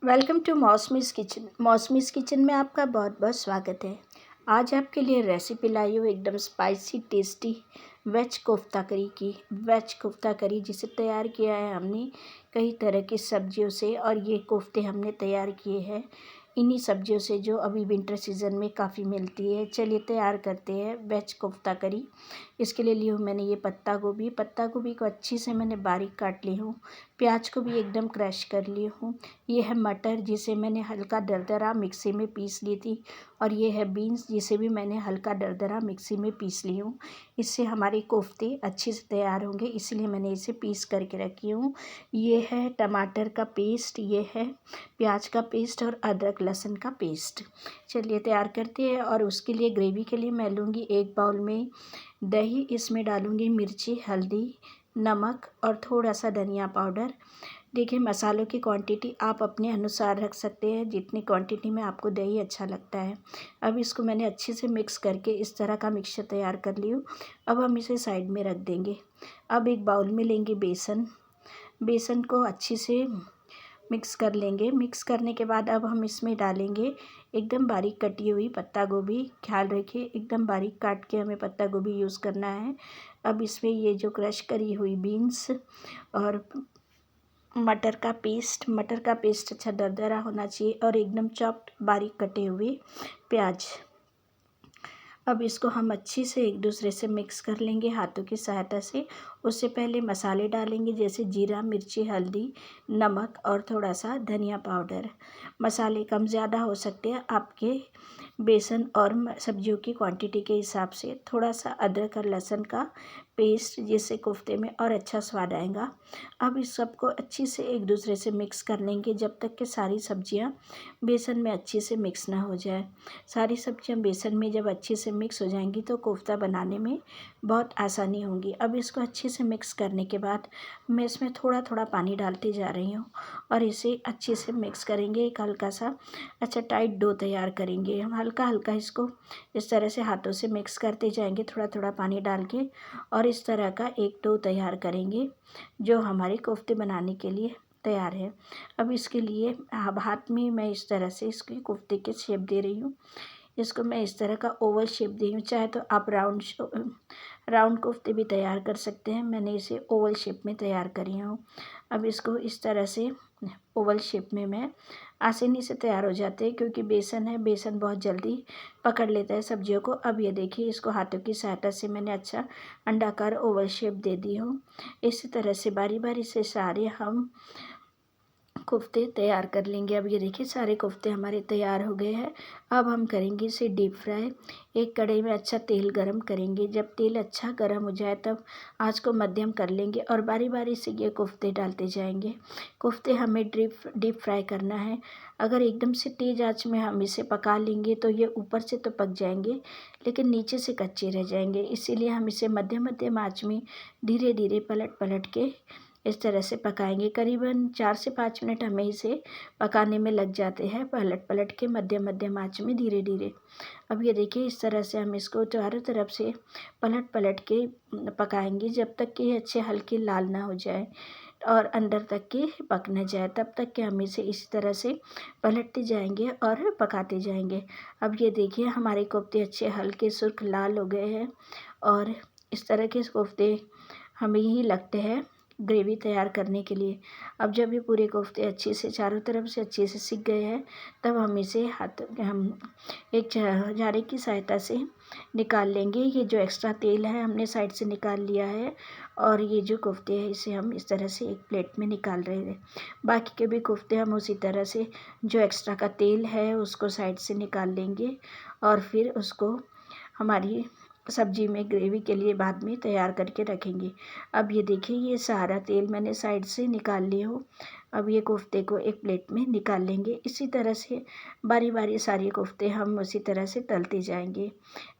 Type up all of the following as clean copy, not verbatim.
Welcome to Mausami's kitchen. Mausami's kitchen में आपका बहुत बहुत स्वागत है। आज आपके लिए रेसिपी लाई हूँ एकदम स्पाइसी टेस्टी वेज कोफ्ता करी की। वेज कोफ्ता करी जिसे तैयार किया है हमने कई तरह की सब्जियों से, और ये कोफ्ते हमने तैयार किए हैं इन्हीं सब्जियों से जो अभी विंटर सीज़न में काफ़ी मिलती है। चलिए तैयार करते हैं वेज कोफ्ता करी। इसके लिए ली हूँ मैंने ये पत्ता गोभी को अच्छी से मैंने बारीक काट ली हूँ। प्याज को भी एकदम क्रश कर ली हूँ। ये है मटर जिसे मैंने हल्का दरदरा मिक्सी में पीस ली थी, और ये है बीन्स जिसे भी मैंने हल्का दरदरा मिक्सी में पीस ली हूँ। इससे हमारे कोफ्ते अच्छे से तैयार होंगे, इसलिए मैंने इसे पीस करके रखी हूँ। ये है टमाटर का पेस्ट, ये है प्याज का पेस्ट और अदरक लहसुन का पेस्ट। चलिए तैयार करते हैं। और उसके लिए ग्रेवी के लिए मैं लूँगी एक बाउल में दही, इसमें डालूँगी मिर्ची, हल्दी, नमक और थोड़ा सा धनिया पाउडर। देखिए मसालों की क्वांटिटी आप अपने अनुसार रख सकते हैं, जितनी क्वांटिटी में आपको दही अच्छा लगता है। अब इसको मैंने अच्छे से मिक्स करके इस तरह का मिक्सचर तैयार कर ली हूँ। अब हम इसे साइड में रख देंगे। अब एक बाउल में लेंगे बेसन को अच्छी से मिक्स कर लेंगे। मिक्स करने के बाद अब हम इसमें डालेंगे एकदम बारीक कटी हुई पत्ता गोभी। ख्याल रखिए एकदम बारीक काट के हमें पत्ता गोभी यूज़ करना है। अब इसमें ये जो क्रश करी हुई बीन्स और मटर का पेस्ट अच्छा दरदरा होना चाहिए, और एकदम चॉप्ड बारीक कटे हुए प्याज। अब इसको हम अच्छी से एक दूसरे से मिक्स कर लेंगे हाथों की सहायता से। उससे पहले मसाले डालेंगे जैसे जीरा, मिर्ची, हल्दी, नमक और थोड़ा सा धनिया पाउडर। मसाले कम ज़्यादा हो सकते हैं आपके बेसन और सब्जियों की क्वांटिटी के हिसाब से। थोड़ा सा अदरक और लहसुन का पेस्ट जिससे कोफ्ते में और अच्छा स्वाद आएगा। अब इस सबको अच्छी से एक दूसरे से मिक्स कर लेंगे जब तक कि सारी सब्जियां बेसन में अच्छे से मिक्स ना हो जाए। सारी सब्जियां बेसन में जब अच्छे से मिक्स हो जाएंगी तो कोफ्ता बनाने में बहुत आसानी होगी। अब इसको अच्छे से मिक्स करने के बाद मैं इसमें थोड़ा थोड़ा पानी डालती जा रही हूँ, और इसे अच्छे से मिक्स करेंगे। एक हल्का सा अच्छा टाइट डो तैयार करेंगे। हम हल्का हल्का इसको इस तरह से हाथों से मिक्स करते जाएंगे थोड़ा थोड़ा पानी डाल के, और इस तरह का एक डो तैयार करेंगे जो हमारे कोफ्ते बनाने के लिए तैयार है। अब इसके लिए अब हाथ में मैं इस तरह से इसके कोफ्ते के शेप दे रही हूँ। इसको मैं इस तरह का ओवल शेप दी हूँ। चाहे तो आप राउंड कोफ्ते भी तैयार कर सकते हैं। मैंने इसे ओवल शेप में तैयार करी हूँ। अब इसको इस तरह से ओवल शेप में मैं आसानी से तैयार हो जाते हैं, क्योंकि बेसन है, बेसन बहुत जल्दी पकड़ लेता है सब्जियों को। अब ये देखिए इसको हाथों की सहायता से मैंने अच्छा अंडाकार ओवल शेप दे दी हूँ। इसी तरह से बारी बारी से सारे हम कोफ्ते तैयार कर लेंगे। अब ये देखिए सारे कोफ्ते हमारे तैयार हो गए हैं। अब हम करेंगे इसे डीप फ्राई। एक कढ़ाई में अच्छा तेल गरम करेंगे। जब तेल अच्छा गरम हो जाए तब आँच को मध्यम कर लेंगे, और बारी बारी से ये कोफ्ते डालते जाएंगे। कोफ्ते हमें डीप फ्राई करना है। अगर एकदम से तेज़ आँच में हम इसे पका लेंगे तो ये ऊपर से तो पक जाएंगे लेकिन नीचे से कच्चे रह जाएंगे। इसीलिए हम इसे मध्यम मध्यम आँच में धीरे धीरे पलट पलट के इस तरह से पकाएंगे। करीबन 4 से 5 मिनट हमें इसे पकाने में लग जाते हैं, पलट पलट के मध्यम मध्यम आँच में धीरे धीरे। अब ये देखिए इस तरह से हम इसको चारों तरफ से पलट पलट के पकाएंगे जब तक कि ये अच्छे हल्के लाल ना हो जाए और अंदर तक के पक न जाए। तब तक कि हम इसे इसी तरह से पलटते जाएंगे और पकाते जाएंगे। अब ये देखिए हमारे कोफ्ते अच्छे हल्के सुर्ख लाल हो गए हैं, और इस तरह के कोफ्ते हमें ही लगते हैं ग्रेवी तैयार करने के लिए। अब जब ये पूरे कोफ्ते अच्छे से चारों तरफ से अच्छे से सिक गए हैं तब हम इसे हम एक झारे की सहायता से निकाल लेंगे। ये जो एक्स्ट्रा तेल है हमने साइड से निकाल लिया है, और ये जो कोफ्ते हैं इसे हम इस तरह से एक प्लेट में निकाल रहे हैं। बाकी के भी कोफ्ते हम उसी तरह से जो एक्स्ट्रा का तेल है उसको साइड से निकाल लेंगे, और फिर उसको हमारी सब्जी में ग्रेवी के लिए बाद में तैयार करके रखेंगे। अब ये देखिए ये सारा तेल मैंने साइड से निकाल लिया हो। अब ये कोफ्ते को एक प्लेट में निकाल लेंगे। इसी तरह से बारी बारी सारे कोफ्ते हम उसी तरह से तलते जाएंगे।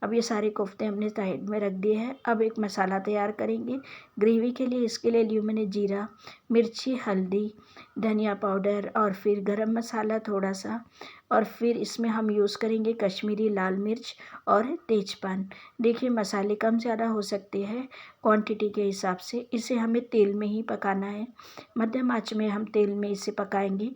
अब ये सारे कोफ्ते हमने साइड में रख दिए हैं। अब एक मसाला तैयार करेंगे ग्रेवी के लिए। इसके लिए लिया मैंने जीरा, मिर्ची, हल्दी, धनिया पाउडर और फिर गरम मसाला थोड़ा सा, और फिर इसमें हम यूज़ करेंगे कश्मीरी लाल मिर्च और तेजपान। देखिए मसाले कम ज़्यादा हो सकते हैं क्वांटिटी के हिसाब से। इसे हमें तेल में ही पकाना है। मध्यम आंच में हम तेल में इसे पकाएंगे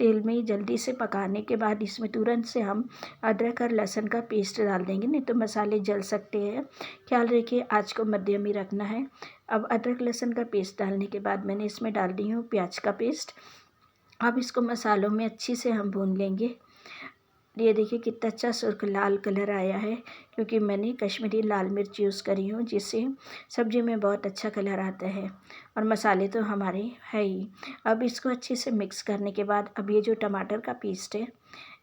तेल में जल्दी से पकाने के बाद इसमें तुरंत से हम अदरक और लहसुन का पेस्ट डाल देंगे, नहीं तो मसाले जल सकते हैं। ख्याल रखिए आँच को मध्यम ही रखना है। अब अदरक लहसुन का पेस्ट डालने के बाद मैंने इसमें डाल दी हूँ प्याज का पेस्ट। अब इसको मसालों में अच्छी से हम भून लेंगे। ये देखिए कितना अच्छा सुर्ख लाल कलर आया है, क्योंकि मैंने कश्मीरी लाल मिर्च यूज़ करी हूँ, जिससे सब्ज़ी में बहुत अच्छा कलर आता है। और मसाले तो हमारे है ही। अब इसको अच्छे से मिक्स करने के बाद अब ये जो टमाटर का पेस्ट है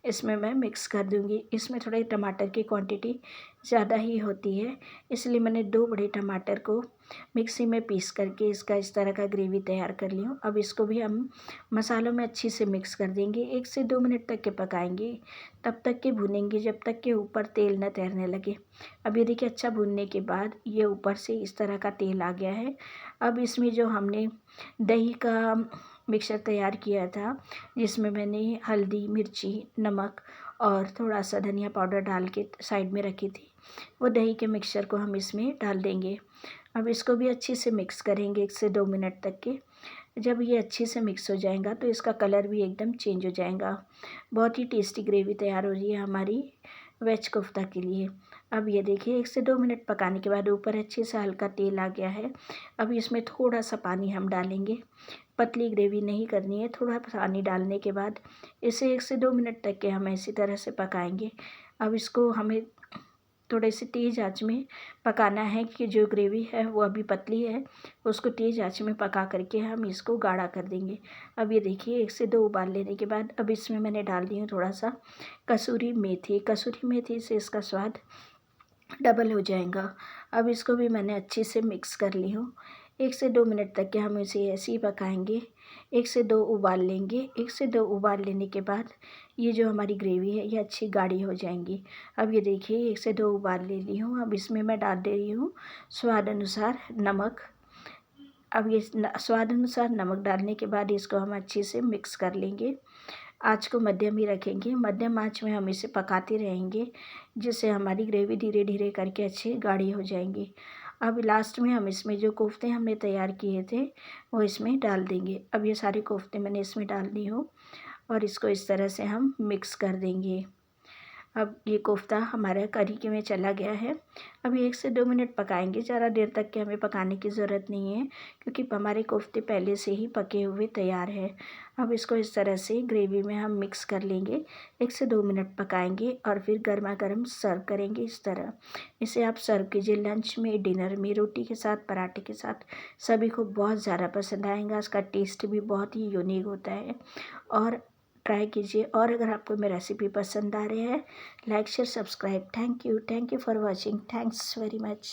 इसमें मैं मिक्स कर दूँगी। इसमें थोड़े टमाटर की क्वांटिटी ज़्यादा ही होती है, इसलिए मैंने 2 बड़े टमाटर को मिक्सी में पीस करके इसका इस तरह का ग्रेवी तैयार कर ली हूँ। अब इसको भी हम मसालों में अच्छी से मिक्स कर देंगे। 1 से 2 मिनट तक के पकाएंगे, तब तक के भूनेंगे जब तक के ऊपर तेल न तैरने लगे। अब ये देखिए अच्छा भूनने के बाद ये ऊपर से इस तरह का तेल आ गया है। अब इसमें जो हमने दही का मिक्सचर तैयार किया था, जिसमें मैंने हल्दी, मिर्ची, नमक और थोड़ा सा धनिया पाउडर डाल के साइड में रखी थी, वो दही के मिक्सचर को हम इसमें डाल देंगे। अब इसको भी अच्छे से मिक्स करेंगे 1 से 2 मिनट तक के। जब ये अच्छे से मिक्स हो जाएगा तो इसका कलर भी एकदम चेंज हो जाएगा। बहुत ही टेस्टी ग्रेवी तैयार हो रही है हमारी वेज कोफ्ता के लिए। अब ये देखिए 1 से 2 मिनट पकाने के बाद ऊपर अच्छे से हल्का तेल आ गया है। अब इसमें थोड़ा सा पानी हम डालेंगे, पतली ग्रेवी नहीं करनी है। थोड़ा पानी डालने के बाद इसे 1 से 2 मिनट तक के हम इसी तरह से पकाएंगे। अब इसको हमें थोड़े से तेज़ आंच में पकाना है, कि जो ग्रेवी है वो अभी पतली है, उसको तेज़ आंच में पका करके हम इसको गाढ़ा कर देंगे। अब ये देखिए 1 से 2 उबाल लेने के बाद अब इसमें मैंने डाल दी हूँ थोड़ा सा कसूरी मेथी। कसूरी मेथी से इसका स्वाद डबल हो जाएगा। अब इसको भी मैंने अच्छे से मिक्स कर ली हूँ। 1 से 2 मिनट तक के हम इसे ऐसे ही पकाएंगे। 1 से 2 उबाल लेंगे। 1 से 2 उबाल लेने के बाद ये जो हमारी ग्रेवी है ये अच्छी गाढ़ी हो जाएंगी। अब ये देखिए 1 से 2 उबाल ले ली हूँ। अब इसमें मैं डाल दे रही हूँ स्वाद अनुसार नमक। अब ये स्वाद अनुसार नमक डालने के बाद इसको हम अच्छे से मिक्स कर लेंगे। आँच को मध्यम ही रखेंगे। मध्यम आँच में हम इसे पकाते रहेंगे, जिससे हमारी ग्रेवी धीरे धीरे करके अच्छी गाढ़ी हो जाएंगी। अब लास्ट में हम इसमें जो कोफ्ते हमने तैयार किए थे वो इसमें डाल देंगे। अब ये सारे कोफ्ते मैंने इसमें डाल दी हूँ और इसको इस तरह से हम मिक्स कर देंगे। अब ये कोफ्ता हमारा करी के में चला गया है। अभी 1 से 2 मिनट पकाएंगे, ज़्यादा देर तक के हमें पकाने की ज़रूरत नहीं है, क्योंकि हमारे कोफ्ते पहले से ही पके हुए तैयार है। अब इसको इस तरह से ग्रेवी में हम मिक्स कर लेंगे। 1 से 2 मिनट पकाएंगे और फिर गर्मा गर्म सर्व करेंगे इस तरह। इसे आप सर्व कीजिए लंच में, डिनर में, रोटी के साथ, पराठे के साथ। सभी को बहुत ज़्यादा पसंद आएगा। इसका टेस्ट भी बहुत ही यूनिक होता है और ट्राई कीजिए। और अगर आपको मेरी रेसिपी पसंद आ रही है, like share subscribe. Thank you for watching. Thanks very much.